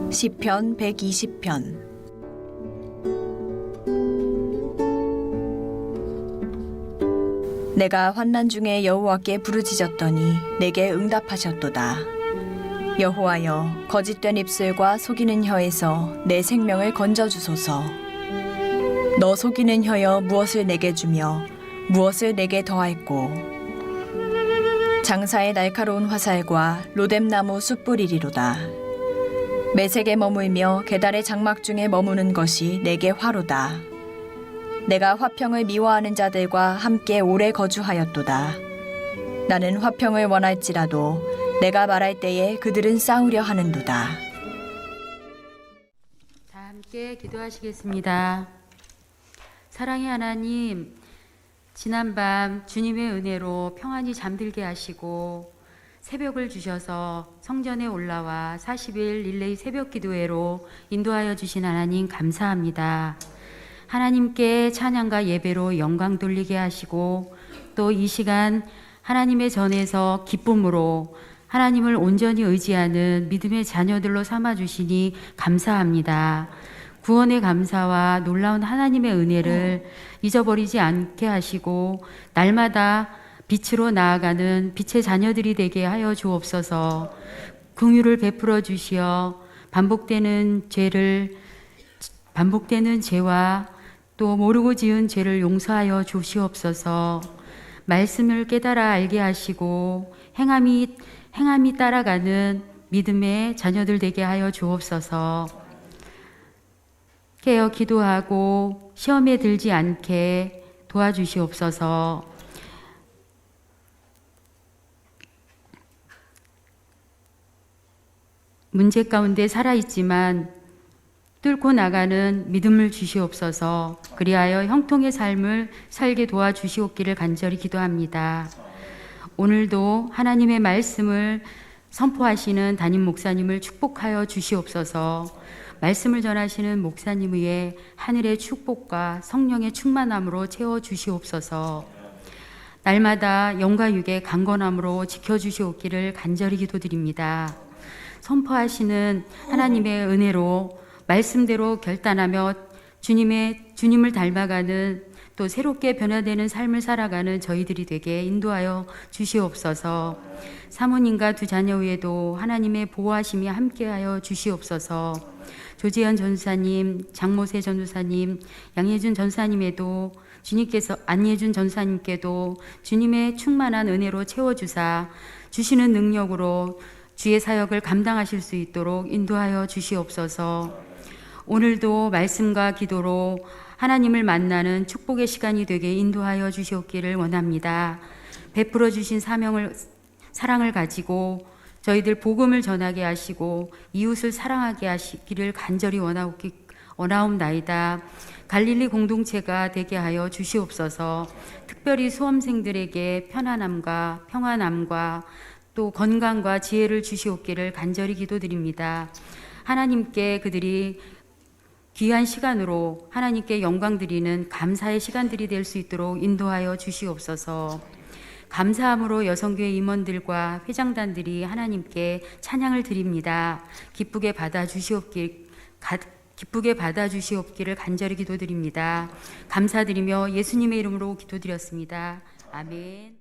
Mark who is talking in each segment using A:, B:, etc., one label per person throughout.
A: 시편 120편. 내가 환난 중에 여호와께 부르짖었더니 내게 응답하셨도다. 여호와여, 거짓된 입술과 속이는 혀에서 내 생명을 건져주소서. 너 속이는 혀여 무엇을 내게 주며 무엇을 내게 더할꼬. 장사의 날카로운 화살과 로뎀나무 숯불이리로다. 매색에 머물며 계달의 장막 중에 머무는 것이 내게 화로다. 내가 화평을 미워하는 자들과 함께 오래 거주하였도다. 나는 화평을 원할지라도 내가 말할 때에 그들은 싸우려 하는도다.
B: 자, 함께 기도하시겠습니다. 사랑의 하나님, 지난밤 주님의 은혜로 평안히 잠들게 하시고 새벽을 주셔서 성전에 올라와 40일 릴레이 새벽 기도회로 인도하여 주신 하나님 감사합니다. 하나님께 찬양과 예배로 영광 돌리게 하시고 또 이 시간 하나님의 전에서 기쁨으로 하나님을 온전히 의지하는 믿음의 자녀들로 삼아주시니 감사합니다. 구원의 감사와 놀라운 하나님의 은혜를 잊어버리지 않게 하시고 날마다 빛으로 나아가는 빛의 자녀들이 되게 하여 주옵소서. 긍휼을 베풀어 주시어 반복되는 죄와 또 모르고 지은 죄를 용서하여 주시옵소서. 말씀을 깨달아 알게 하시고 행함이 따라가는 믿음의 자녀들 되게 하여 주옵소서. 깨어 기도하고 시험에 들지 않게 도와주시옵소서. 문제 가운데 살아있지만 뚫고 나가는 믿음을 주시옵소서. 그리하여 형통의 삶을 살게 도와주시옵기를 간절히 기도합니다. 오늘도 하나님의 말씀을 선포하시는 담임 목사님을 축복하여 주시옵소서. 말씀을 전하시는 목사님 위에 하늘의 축복과 성령의 충만함으로 채워 주시옵소서. 날마다 영과 육의 강건함으로 지켜주시옵기를 간절히 기도드립니다. 선포하시는 하나님의 은혜로 말씀대로 결단하며 주님을 닮아가는 또 새롭게 변화되는 삶을 살아가는 저희들이 되게 인도하여 주시옵소서. 사모님과 두 자녀 외에도 하나님의 보호하심이 함께하여 주시옵소서. 조재현 전사님, 장모세 전도사님, 양예준 전사님에도 안예준 전사님께도 주님의 충만한 은혜로 채워주사 주시는 능력으로 주의 사역을 감당하실 수 있도록 인도하여 주시옵소서. 오늘도 말씀과 기도로 하나님을 만나는 축복의 시간이 되게 인도하여 주시옵기를 원합니다. 베풀어 주신 사랑을 가지고 저희들 복음을 전하게 하시고 이웃을 사랑하게 하시기를 간절히 원하옵나이다. 갈릴리 공동체가 되게 하여 주시옵소서. 특별히 수험생들에게 편안함과 평안함과 또 건강과 지혜를 주시옵기를 간절히 기도드립니다. 하나님께 그들이 귀한 시간으로 하나님께 영광 드리는 감사의 시간들이 될 수 있도록 인도하여 주시옵소서. 감사함으로 여성교회 임원들과 회장단들이 하나님께 찬양을 드립니다. 기쁘게 받아주시옵기를 간절히 기도드립니다. 감사드리며 예수님의 이름으로 기도드렸습니다. 아멘.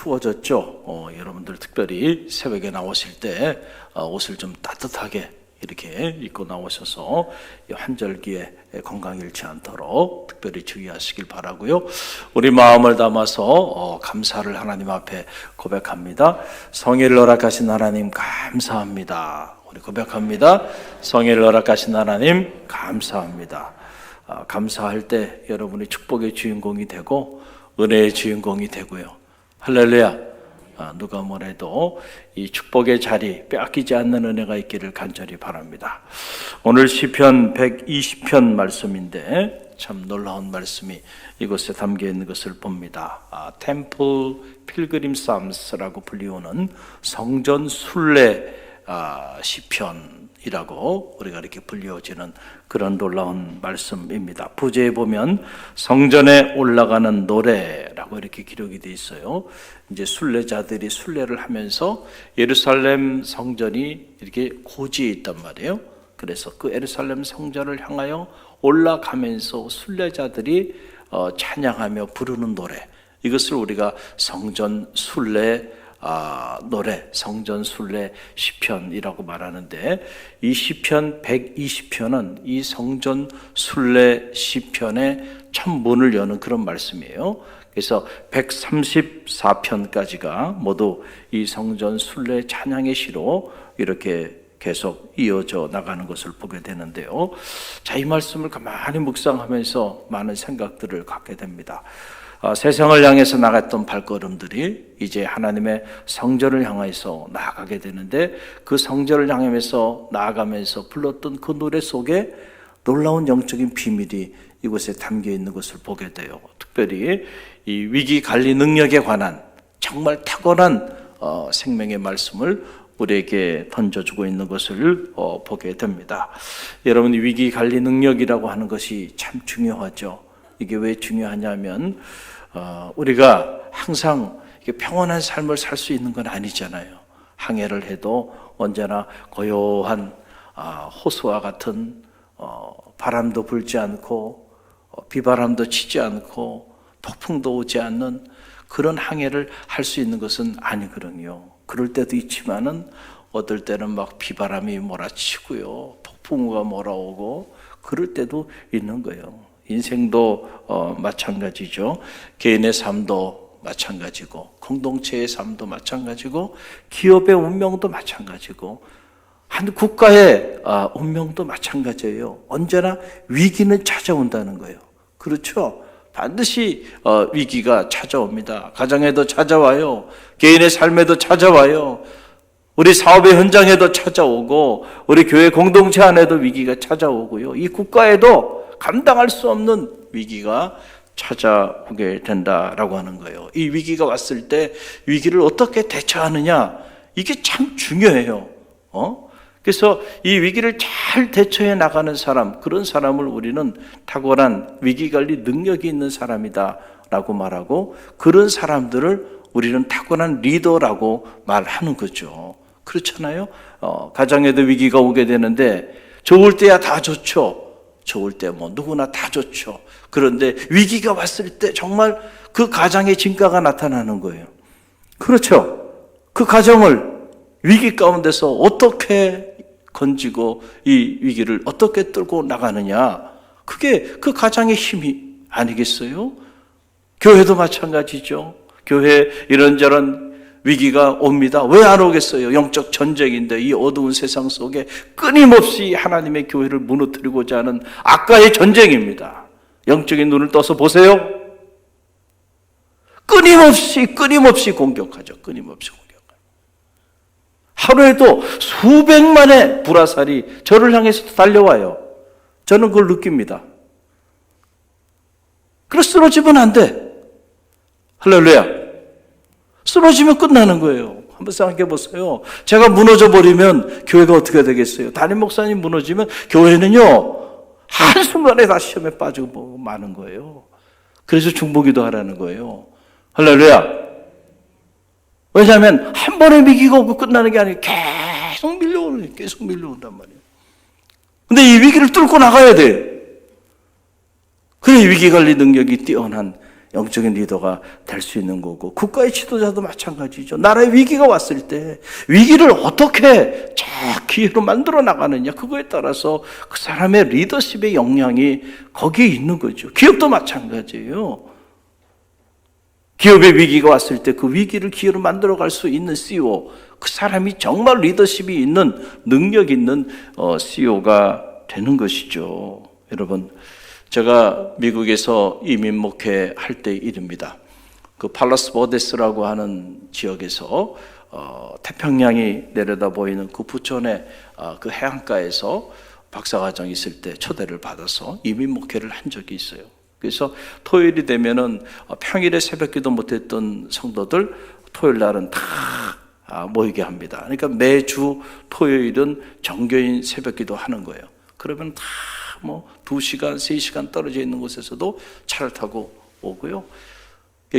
C: 추워졌죠. 여러분들 특별히 새벽에 나오실 때 옷을 좀 따뜻하게 이렇게 입고 나오셔서 이 환절기에 건강 잃지 않도록 특별히 주의하시길 바라고요. 우리 마음을 담아서 감사를 하나님 앞에 고백합니다. 성의를 허락하신 하나님 감사합니다. 우리 고백합니다. 성의를 허락하신 하나님 감사합니다. 감사할 때 여러분이 축복의 주인공이 되고 은혜의 주인공이 되고요. 할렐루야. 누가 뭐래도 이 축복의 자리 빼앗기지 않는 은혜가 있기를 간절히 바랍니다. 오늘 시편 120편 말씀인데 참 놀라운 말씀이 이곳에 담겨 있는 것을 봅니다. 템플 필그림 삶스라고 불리우는 성전 순례 시편이라고 우리가 이렇게 불리워지는 그런 놀라운 말씀입니다. 부제에 보면 성전에 올라가는 노래라고 이렇게 기록이 되어 있어요. 이제 순례자들이 순례를 하면서 예루살렘 성전이 이렇게 고지에 있단 말이에요. 그래서 그 예루살렘 성전을 향하여 올라가면서 순례자들이 찬양하며 부르는 노래, 이것을 우리가 성전 순례 노래, 성전 순례 시편이라고 말하는데, 이 시편 120편은 이 성전 순례 시편의 첫 문을 여는 그런 말씀이에요. 그래서 134편까지가 모두 이 성전 순례 찬양의 시로 이렇게 계속 이어져 나가는 것을 보게 되는데요. 자, 이 말씀을 가만히 묵상하면서 많은 생각들을 갖게 됩니다. 세상을 향해서 나갔던 발걸음들이 이제 하나님의 성전을 향해서 나아가게 되는데, 그 성전을 향하면서 나아가면서 불렀던 그 노래 속에 놀라운 영적인 비밀이 이곳에 담겨 있는 것을 보게 돼요. 특별히 이 위기 관리 능력에 관한 정말 탁월한 생명의 말씀을 우리에게 던져주고 있는 것을 보게 됩니다. 여러분, 위기 관리 능력이라고 하는 것이 참 중요하죠. 이게 왜 중요하냐면 우리가 항상 평온한 삶을 살 수 있는 건 아니잖아요. 항해를 해도 언제나 고요한 호수와 같은 바람도 불지 않고 비바람도 치지 않고 폭풍도 오지 않는 그런 항해를 할 수 있는 것은 아니거든요. 그럴 때도 있지만은 어떨 때는 막 비바람이 몰아치고요, 폭풍우가 몰아오고 그럴 때도 있는 거예요. 인생도 마찬가지죠. 개인의 삶도 마찬가지고, 공동체의 삶도 마찬가지고, 기업의 운명도 마찬가지고, 한 국가의 운명도 마찬가지예요. 언제나 위기는 찾아온다는 거예요. 그렇죠? 반드시 위기가 찾아옵니다. 가정에도 찾아와요. 개인의 삶에도 찾아와요. 우리 사업의 현장에도 찾아오고, 우리 교회 공동체 안에도 위기가 찾아오고요. 이 국가에도 감당할 수 없는 위기가 찾아오게 된다라고 하는 거예요. 이 위기가 왔을 때 위기를 어떻게 대처하느냐, 이게 참 중요해요. 그래서 이 위기를 잘 대처해 나가는 사람, 그런 사람을 우리는 탁월한 위기관리 능력이 있는 사람이다라고 말하고, 그런 사람들을 우리는 탁월한 리더라고 말하는 거죠. 그렇잖아요. 가정에도 위기가 오게 되는데 좋을 때야 다 좋죠. 좋을 때 뭐 누구나 다 좋죠. 그런데 위기가 왔을 때 정말 그 가정의 진가가 나타나는 거예요. 그렇죠. 그 가정을 위기 가운데서 어떻게 건지고 이 위기를 어떻게 뚫고 나가느냐, 그게 그 가장의 힘이 아니겠어요? 교회도 마찬가지죠. 교회 이런저런 위기가 옵니다. 왜 안 오겠어요? 영적 전쟁인데, 이 어두운 세상 속에 끊임없이 하나님의 교회를 무너뜨리고자 하는 악과의 전쟁입니다. 영적인 눈을 떠서 보세요. 끊임없이 공격하죠. 끊임없이 공격하죠. 하루에도 수백만의 불화살이 저를 향해서 달려와요. 저는 그걸 느낍니다. 그래서 쓰러지면 안 돼. 할렐루야. 쓰러지면 끝나는 거예요. 한번 생각해 보세요. 제가 무너져 버리면 교회가 어떻게 되겠어요? 담임 목사님 무너지면 교회는요, 한순간에 다 시험에 빠지고 마는 거예요. 그래서 중보기도 하라는 거예요. 할렐루야. 왜냐하면 한 번에 위기가 오고 끝나는 게 아니고 계속 밀려온단 말이에요. 근데 이 위기를 뚫고 나가야 돼. 그래 위기관리 능력이 뛰어난 영적인 리더가 될 수 있는 거고, 국가의 지도자도 마찬가지죠. 나라의 위기가 왔을 때 위기를 어떻게 잘 기회로 만들어 나가느냐, 그거에 따라서 그 사람의 리더십의 역량이 거기에 있는 거죠. 기업도 마찬가지예요. 기업의 위기가 왔을 때 그 위기를 기회로 만들어 갈 수 있는 CEO, 그 사람이 정말 리더십이 있는, 능력 있는 CEO가 되는 것이죠. 여러분, 제가 미국에서 이민 목회할 때 일입니다. 그 팔라스 버데스라고 하는 지역에서 태평양이 내려다 보이는 그 부촌의 그 해안가에서 박사과정이 있을 때 초대를 받아서 이민 목회를 한 적이 있어요. 그래서 토요일이 되면은 평일에 새벽기도 못했던 성도들 토요일 날은 다 모이게 합니다. 그러니까 매주 토요일은 정교인 새벽기도 하는 거예요. 그러면 다 2시간, 3시간 떨어져 있는 곳에서도 차를 타고 오고요.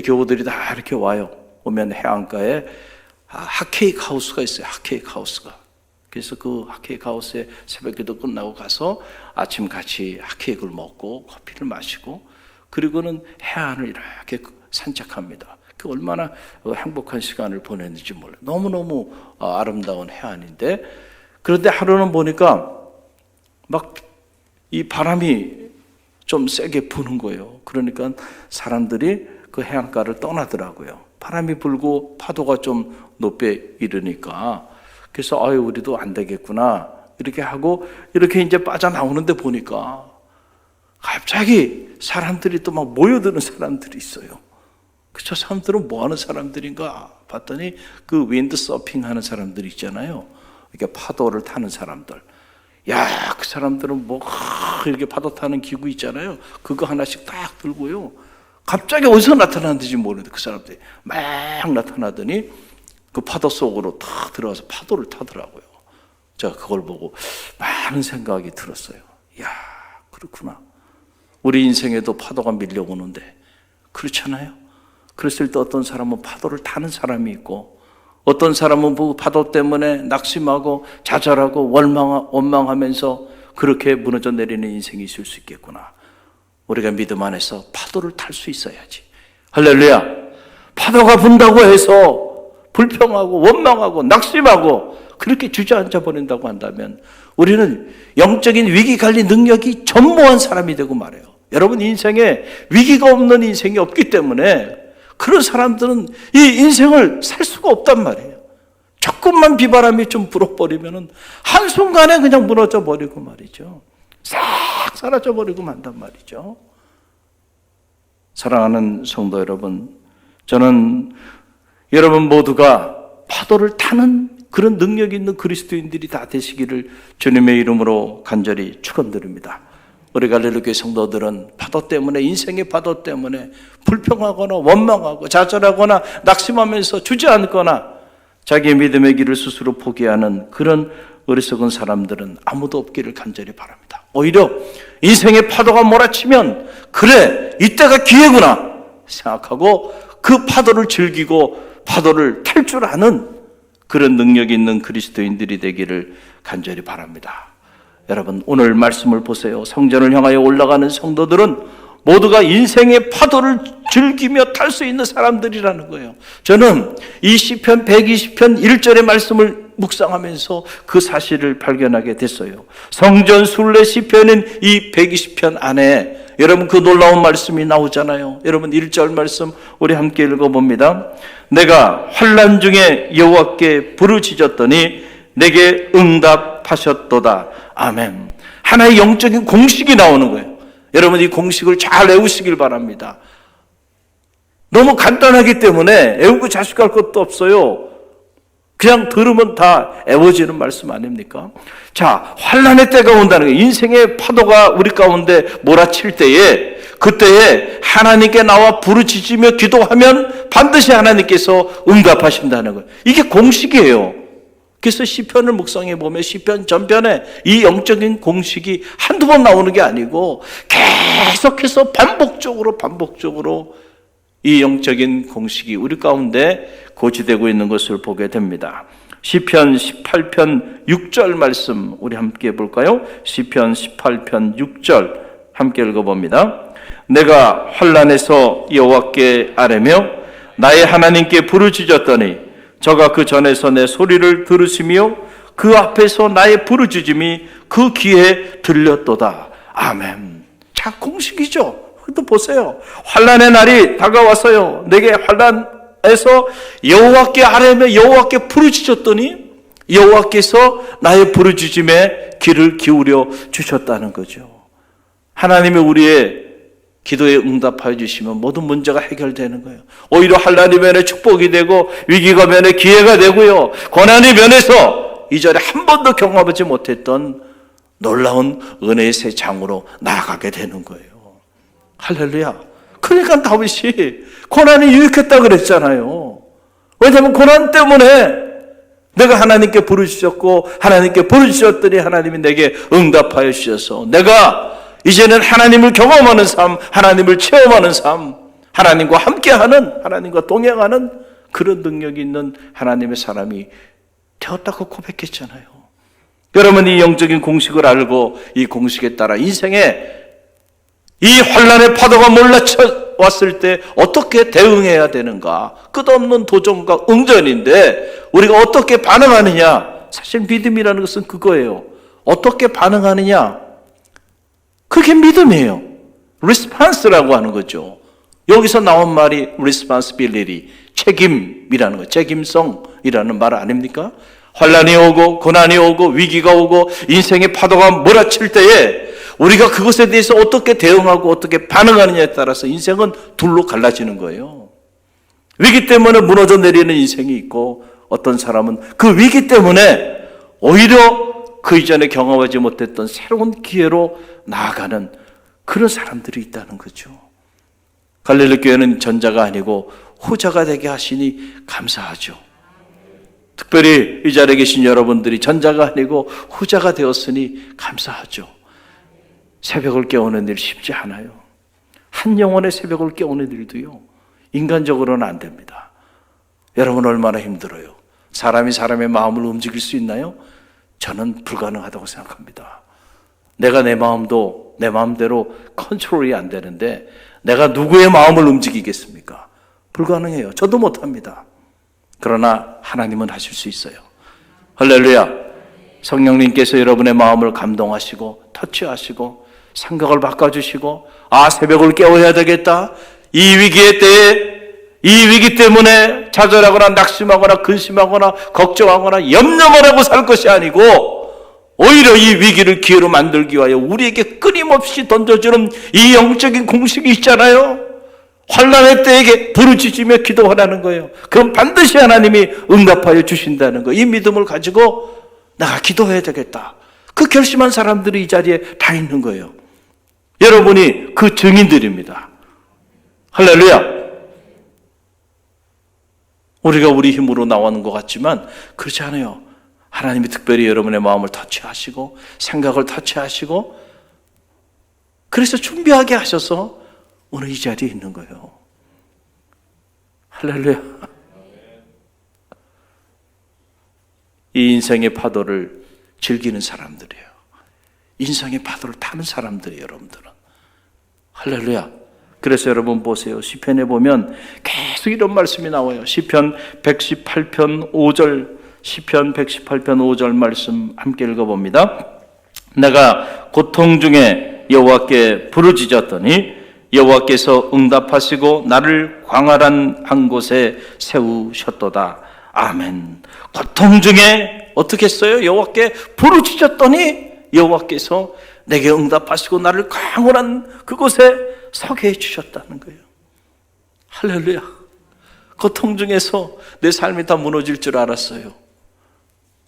C: 교우들이 다 이렇게 와요. 오면 해안가에 핫케이크 하우스가 있어요. 핫케이크 하우스가. 그래서 그 핫케이크 하우스에 새벽기도 끝나고 가서 아침 같이 핫케이크를 먹고 커피를 마시고, 그리고는 해안을 이렇게 산책합니다. 그 얼마나 행복한 시간을 보냈는지 몰라요. 너무너무 아름다운 해안인데, 그런데 하루는 보니까 막 이 바람이 좀 세게 부는 거예요. 그러니까 사람들이 그 해안가를 떠나더라고요. 바람이 불고 파도가 좀 높게 이르니까, 그래서 우리도 안 되겠구나 이렇게 하고 이렇게 이제 빠져나오는데 보니까 갑자기 사람들이 또 막 모여드는 사람들이 있어요. 저 사람들은 뭐 하는 사람들인가 봤더니 그 윈드 서핑 하는 사람들이 있잖아요. 이렇게 파도를 타는 사람들. 야, 그 사람들은 이렇게 파도 타는 기구 있잖아요. 그거 하나씩 딱 들고요. 갑자기 어디서 나타났는지 모르는데 그 사람들이 막 나타나더니 그 파도 속으로 탁 들어가서 파도를 타더라고요. 제가 그걸 보고 많은 생각이 들었어요. 야, 그렇구나. 우리 인생에도 파도가 밀려오는데 그렇잖아요. 그랬을 때 어떤 사람은 파도를 타는 사람이 있고, 어떤 사람은 그 파도 때문에 낙심하고 좌절하고 원망하면서 그렇게 무너져 내리는 인생이 있을 수 있겠구나. 우리가 믿음 안에서 파도를 탈 수 있어야지. 할렐루야. 파도가 분다고 해서 불평하고 원망하고 낙심하고 그렇게 주저앉아 버린다고 한다면 우리는 영적인 위기 관리 능력이 전무한 사람이 되고 말해요. 여러분, 인생에 위기가 없는 인생이 없기 때문에 그런 사람들은 이 인생을 살 수가 없단 말이에요. 조금만 비바람이 좀 불어버리면 한순간에 그냥 무너져 버리고 말이죠. 싹 사라져 버리고 만단 말이죠. 사랑하는 성도 여러분, 저는 여러분 모두가 파도를 타는 그런 능력 있는 그리스도인들이 다 되시기를 주님의 이름으로 간절히 축원드립니다. 우리 갈릴리교회 성도들은 파도 때문에, 인생의 파도 때문에 불평하거나 원망하고 좌절하거나 낙심하면서 주저앉거나 자기의 믿음의 길을 스스로 포기하는 그런 어리석은 사람들은 아무도 없기를 간절히 바랍니다. 오히려 인생의 파도가 몰아치면 그래, 이때가 기회구나 생각하고 그 파도를 즐기고 파도를 탈 줄 아는 그런 능력이 있는 그리스도인들이 되기를 간절히 바랍니다. 여러분, 오늘 말씀을 보세요. 성전을 향하여 올라가는 성도들은 모두가 인생의 파도를 즐기며 탈 수 있는 사람들이라는 거예요. 저는 이 시편 120편 1절의 말씀을 묵상하면서 그 사실을 발견하게 됐어요. 성전 순례 시편인 이 120편 안에 여러분 그 놀라운 말씀이 나오잖아요. 여러분 1절 말씀 우리 함께 읽어봅니다. 내가 환난 중에 여호와께 부르짖었더니 내게 응답하셨도다. 아멘. 하나의 영적인 공식이 나오는 거예요. 여러분 이 공식을 잘 외우시길 바랍니다. 너무 간단하기 때문에 외우고 자식할 것도 없어요. 그냥 들으면 다 애워지는 말씀 아닙니까? 자, 환난의 때가 온다는 거예요. 인생의 파도가 우리 가운데 몰아칠 때에, 그때에 하나님께 나와 부르짖으며 기도하면 반드시 하나님께서 응답하신다는 거예요. 이게 공식이에요. 그래서 시편을 묵상해 보면 시편 전편에 이 영적인 공식이 한두 번 나오는 게 아니고 계속해서 반복적으로 이 영적인 공식이 우리 가운데 고지되고 있는 것을 보게 됩니다. 시편 18편 6절 말씀 우리 함께 볼까요? 시편 18편 6절 함께 읽어봅니다. 내가 환난에서 여호와께 아뢰며 나의 하나님께 부르짖었더니 저가 그 전에서 내 소리를 들으시며 그 앞에서 나의 부르짖음이 그 귀에 들렸도다. 아멘. 자, 공식이죠. 또 보세요. 환난의 날이 다가왔어요. 내게 환난에서 여호와께 아뢰며 여호와께 부르짖었더니 여호와께서 나의 부르짖음에 귀를 기울여 주셨다는 거죠. 하나님이 우리의 기도에 응답하여 주시면 모든 문제가 해결되는 거예요. 오히려 환난이 면에 축복이 되고 위기가 면에 기회가 되고요. 고난이 면에서 이전에 한 번도 경험하지 못했던 놀라운 은혜의 새 장으로 나아가게 되는 거예요. 할렐루야. 그러니까 다윗이 고난이 유익했다고 그랬잖아요. 왜냐하면 고난 때문에 내가 하나님께 부르짖었고 하나님께 부르짖었더니 하나님이 내게 응답하여 주셔서 내가 이제는 하나님을 경험하는 삶, 하나님을 체험하는 삶, 하나님과 함께하는, 하나님과 동행하는 그런 능력이 있는 하나님의 사람이 되었다고 고백했잖아요. 여러분, 이 영적인 공식을 알고 이 공식에 따라 인생에 이 환난의 파도가 몰라쳐 왔을 때 어떻게 대응해야 되는가? 끝없는 도전과 응전인데 우리가 어떻게 반응하느냐? 사실 믿음이라는 것은 그거예요. 어떻게 반응하느냐? 그게 믿음이에요. response라고 하는 거죠. 여기서 나온 말이 responsibility, 책임이라는 거예요. 책임성이라는 말 아닙니까? 환난이 오고 고난이 오고 위기가 오고 인생의 파도가 몰아칠 때에 우리가 그것에 대해서 어떻게 대응하고 어떻게 반응하느냐에 따라서 인생은 둘로 갈라지는 거예요. 위기 때문에 무너져 내리는 인생이 있고 어떤 사람은 그 위기 때문에 오히려 그 이전에 경험하지 못했던 새로운 기회로 나아가는 그런 사람들이 있다는 거죠. 갈릴리 교회는 전자가 아니고 후자가 되게 하시니 감사하죠. 특별히 이 자리에 계신 여러분들이 전자가 아니고 후자가 되었으니 감사하죠. 새벽을 깨우는 일 쉽지 않아요. 한 영혼의 새벽을 깨우는 일도요, 인간적으로는 안 됩니다. 여러분 얼마나 힘들어요. 사람이 사람의 마음을 움직일 수 있나요? 저는 불가능하다고 생각합니다. 내가 내 마음도 내 마음대로 컨트롤이 안 되는데 내가 누구의 마음을 움직이겠습니까? 불가능해요. 저도 못합니다. 그러나 하나님은 하실 수 있어요. 할렐루야. 성령님께서 여러분의 마음을 감동하시고 터치하시고 생각을 바꿔주시고 새벽을 깨워야 되겠다. 이 위기의 때에 이 위기 때문에 좌절하거나 낙심하거나 근심하거나 걱정하거나 염려만 하고 살 것이 아니고 오히려 이 위기를 기회로 만들기 위하여 우리에게 끊임없이 던져주는 이 영적인 공식이 있잖아요. 환난의 때에게 부르짖으며 기도하라는 거예요. 그럼 반드시 하나님이 응답하여 주신다는 거예요. 이 믿음을 가지고 내가 기도해야 되겠다. 그 결심한 사람들이 이 자리에 다 있는 거예요. 여러분이 그 증인들입니다. 할렐루야. 우리가 우리 힘으로 나오는 것 같지만 그렇지 않아요. 하나님이 특별히 여러분의 마음을 터치하시고 생각을 터치하시고 그래서 준비하게 하셔서 오늘 이 자리에 있는 거예요. 할렐루야. 이 인생의 파도를 즐기는 사람들이에요. 인생의 파도를 타는 사람들이에요, 여러분들은. 할렐루야. 그래서 여러분 보세요. 시편에 보면 계속 이런 말씀이 나와요. 시편 118편 5절, 시편 118편 5절 말씀 함께 읽어봅니다. 내가 고통 중에 여호와께 부르짖었더니 여호와께서 응답하시고 나를 광활한 한 곳에 세우셨도다. 아멘. 고통 중에 어떻게 했어요? 여호와께 부르짖었더니 여호와께서 내게 응답하시고 나를 광활한 그곳에 서게 해주셨다는 거예요. 할렐루야. 고통 중에서 내 삶이 다 무너질 줄 알았어요.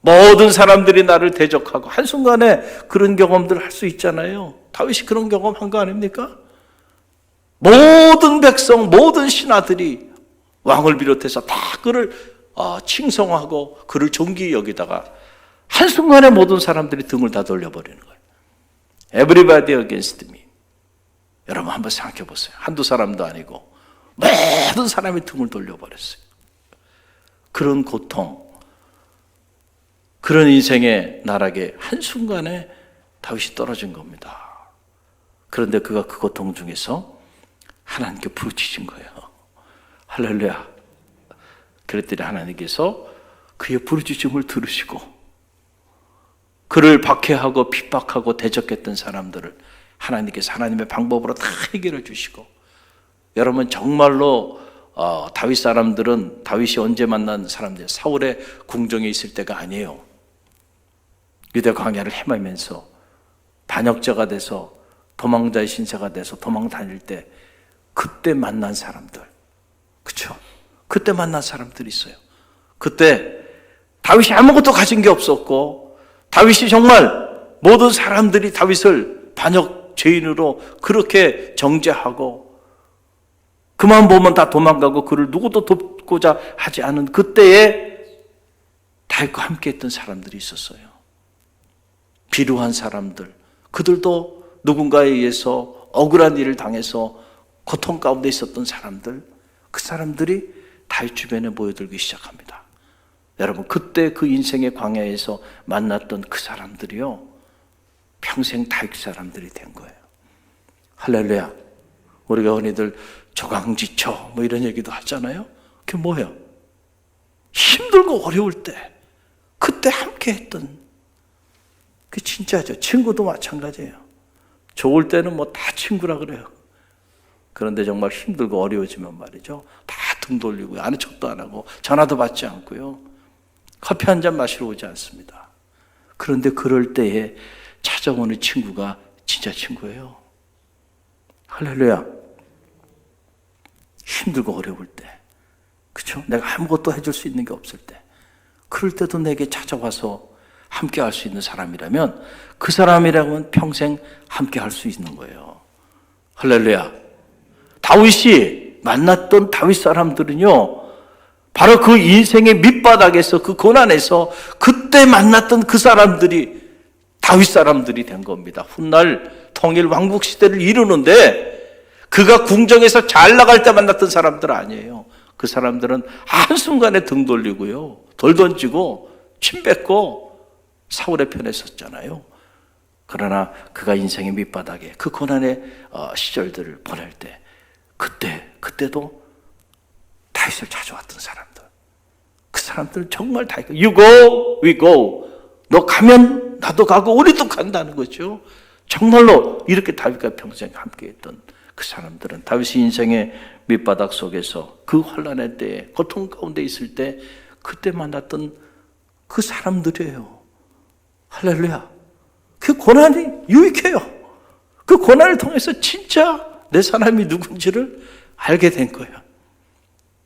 C: 모든 사람들이 나를 대적하고 한순간에 그런 경험들을 할 수 있잖아요. 다윗이 그런 경험한 거 아닙니까? 모든 백성, 모든 신하들이 왕을 비롯해서 다 그를 칭송하고 그를 존귀히 여기다가 한순간에 모든 사람들이 등을 다 돌려버리는 거예요. Everybody against me. 여러분 한번 생각해 보세요. 한두 사람도 아니고 모든 사람이 등을 돌려버렸어요. 그런 고통, 그런 인생의 나락에 한순간에 다윗이 떨어진 겁니다. 그런데 그가 그 고통 중에서 하나님께 부르짖은 거예요. 할렐루야. 그랬더니 하나님께서 그의 부르짖음을 들으시고 그를 박해하고 핍박하고 대적했던 사람들을 하나님께서 하나님의 방법으로 다 해결해 주시고, 여러분 정말로 다윗 사람들은 다윗이 언제 만난 사람들, 사울의 궁정에 있을 때가 아니에요. 유대 광야를 헤매면서 반역자가 돼서 도망자의 신세가 돼서 도망 다닐 때 그때 만난 사람들, 그렇죠? 그때 만난 사람들이 있어요. 그때 다윗이 아무것도 가진 게 없었고, 다윗이 정말 모든 사람들이 다윗을 반역 죄인으로 그렇게 정죄하고 그만 보면 다 도망가고 그를 누구도 돕고자 하지 않은 그때에 다윗과 함께 했던 사람들이 있었어요. 비루한 사람들, 그들도 누군가에 의해서 억울한 일을 당해서 고통 가운데 있었던 사람들, 그 사람들이 다윗 주변에 모여들기 시작합니다. 여러분, 그때 그 인생의 광야에서 만났던 그 사람들이요, 평생 다윗 사람들이 된 거예요. 할렐루야. 우리가 흔히들 조강지처 뭐 이런 얘기도 하잖아요. 그게 뭐예요? 힘들고 어려울 때 그때 함께 했던, 그게 진짜죠. 친구도 마찬가지예요. 좋을 때는 뭐 다 친구라 그래요. 그런데 정말 힘들고 어려워지면 말이죠, 다 등 돌리고 아는 척도 안 하고 전화도 받지 않고요, 커피 한 잔 마시러 오지 않습니다. 그런데 그럴 때에 찾아오는 친구가 진짜 친구예요. 할렐루야. 힘들고 어려울 때, 그렇죠? 내가 아무것도 해줄 수 있는 게 없을 때, 그럴 때도 내게 찾아와서 함께 할 수 있는 사람이라면 그 사람이라면 평생 함께 할 수 있는 거예요. 할렐루야. 다윗이 만났던 다윗 사람들은요, 바로 그 인생의 밑바닥에서, 그 고난에서 그때 만났던 그 사람들이 다윗 사람들이 된 겁니다. 훗날 통일 왕국 시대를 이루는데 그가 궁정에서 잘 나갈 때 만났던 사람들 아니에요. 그 사람들은 한순간에 등 돌리고요, 돌 던지고 침 뱉고 사울의 편에 섰잖아요. 그러나 그가 인생의 밑바닥에 그 고난의 시절들을 보낼 때, 그때도 다윗을 찾아왔던 사람들, 그 사람들 정말 다 You go, we go. 너 가면 나도 가고 우리도 간다는 거죠. 정말로 이렇게 다윗과 평생 함께했던 그 사람들은 다윗이 인생의 밑바닥 속에서 그 환난의 때에 고통 가운데 있을 때 그때 만났던 그 사람들이에요. 할렐루야. 그 고난이 유익해요. 그 고난을 통해서 진짜 내 사람이 누군지를 알게 된 거예요.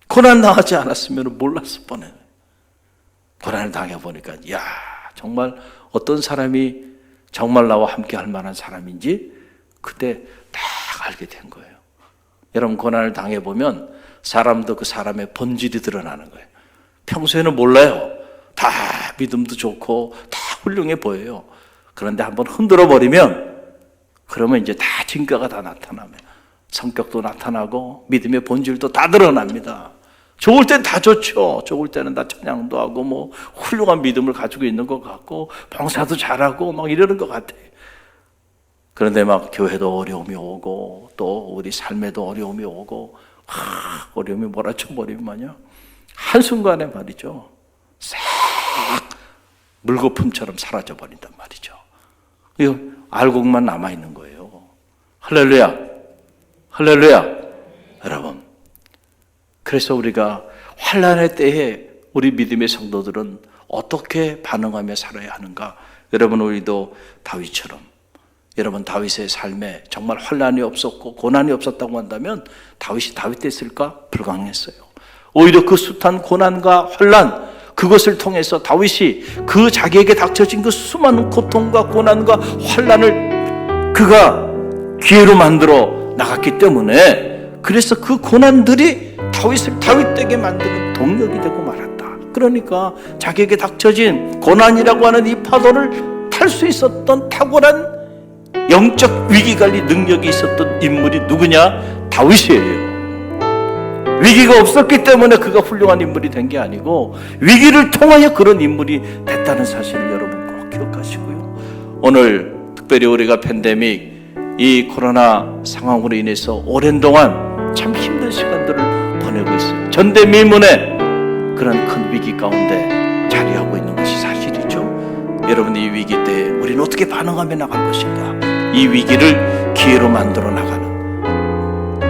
C: 고난 당하지 않았으면 몰랐을 뻔해요. 고난을 당해보니까 야, 정말 어떤 사람이 정말 나와 함께 할 만한 사람인지 그때 딱 알게 된 거예요. 여러분, 고난을 당해보면 사람도 그 사람의 본질이 드러나는 거예요. 평소에는 몰라요. 다 믿음도 좋고 다 훌륭해 보여요. 그런데 한번 흔들어 버리면 그러면 이제 다 진가가 다 나타나면 성격도 나타나고 믿음의 본질도 다 드러납니다. 좋을 땐 다 좋죠. 좋을 때는 다 찬양도 하고 뭐 훌륭한 믿음을 가지고 있는 것 같고 봉사도 잘하고 막 이러는 것 같아요. 그런데 막 교회도 어려움이 오고 또 우리 삶에도 어려움이 오고 어려움이 몰아쳐버리면요, 한순간에 말이죠, 싹 물거품처럼 사라져버린단 말이죠. 이거 알곡만 남아있는 거예요. 할렐루야. 할렐루야. 여러분, 그래서 우리가 환난의 때에 우리 믿음의 성도들은 어떻게 반응하며 살아야 하는가? 여러분, 우리도 다윗처럼, 여러분 다윗의 삶에 정말 환난이 없었고 고난이 없었다고 한다면 다윗이 다윗 됐을까? 불가능했어요. 오히려 그 숱한 고난과 환난, 그것을 통해서 다윗이 그 자기에게 닥쳐진 그 수많은 고통과 고난과 환난을 그가 기회로 만들어 나갔기 때문에, 그래서 그 고난들이 다윗을 다윗되게 만드는 동력이 되고 말았다. 그러니까 자기에게 닥쳐진 고난이라고 하는 이 파도를 탈 수 있었던 탁월한 영적 위기관리 능력이 있었던 인물이 누구냐? 다윗이에요. 위기가 없었기 때문에 그가 훌륭한 인물이 된 게 아니고 위기를 통하여 그런 인물이 됐다는 사실을 여러분 꼭 기억하시고요. 오늘 특별히 우리가 팬데믹, 이 코로나 상황으로 인해서 오랜 동안 참 힘든 시간들을 보내고 있어요. 전대미문의 그런 큰 위기 가운데 자리하고 있는 것이 사실이죠. 여러분, 이 위기 때 우리는 어떻게 반응하며 나갈 것인가? 이 위기를 기회로 만들어 나가는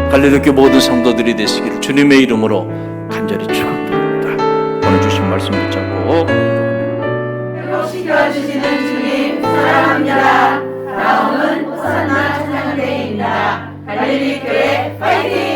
C: 갈릴리교 모든 성도들이 되시기를 주님의 이름으로 간절히 축원드립니다. 오늘 주신 말씀 붙잡고
D: 회복시켜주시는 주님 사랑합니다. 다음은 호산나 찬양대회입니다. 갈릴리 교회 파이팅!